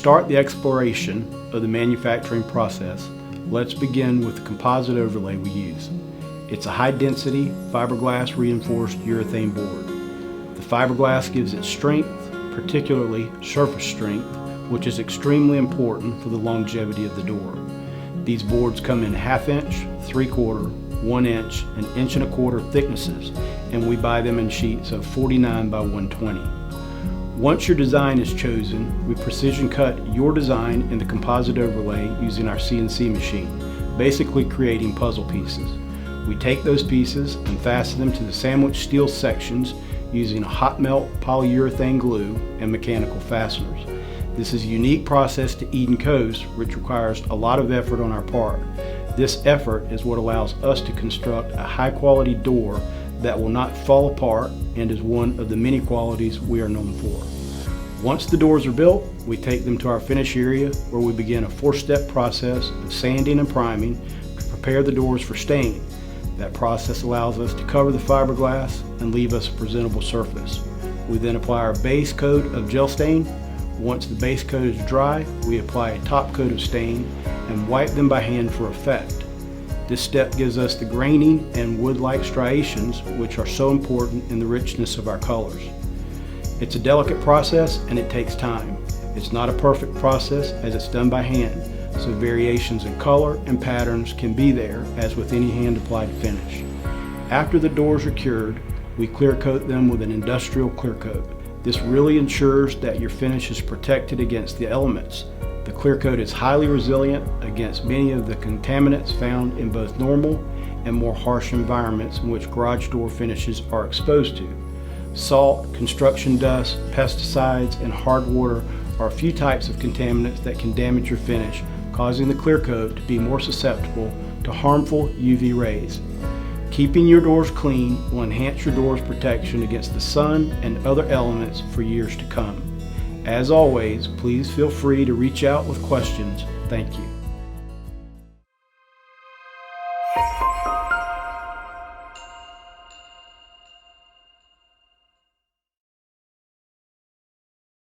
start the exploration of the manufacturing process, let's begin with the composite overlay we use. It's a high-density fiberglass reinforced urethane board. The fiberglass gives it strength, particularly surface strength, which is extremely important for the longevity of the door. These boards come in 1/2 inch, 3/4, 1 inch, and 1.25 inch thicknesses, and we buy them in sheets of 49 by 120. Once your design is chosen, we precision cut your design in the composite overlay using our CNC machine, basically creating puzzle pieces. We take those pieces and fasten them to the sandwich steel sections using a hot melt polyurethane glue and mechanical fasteners. This is a unique process to Eden Coast, which requires a lot of effort on our part. This effort is what allows us to construct a high-quality door that will not fall apart and is one of the many qualities we are known for. Once the doors are built, we take them to our finish area where we begin a 4-step process of sanding and priming to prepare the doors for stain. That process allows us to cover the fiberglass and leave us a presentable surface. We then apply our base coat of gel stain. Once the base coat is dry, we apply a top coat of stain and wipe them by hand for effect. This step gives us the graining and wood-like striations, which are so important in the richness of our colors. It's a delicate process and it takes time. It's not a perfect process as it's done by hand, so variations in color and patterns can be there as with any hand-applied finish. After the doors are cured, we clear coat them with an industrial clear coat. This really ensures that your finish is protected against the elements. The clear coat is highly resilient against many of the contaminants found in both normal and more harsh environments in which garage door finishes are exposed to. Salt, construction dust, pesticides, and hard water are a few types of contaminants that can damage your finish, causing the clear coat to be more susceptible to harmful UV rays. Keeping your doors clean will enhance your door's protection against the sun and other elements for years to come. As always, please feel free to reach out with questions. Thank you.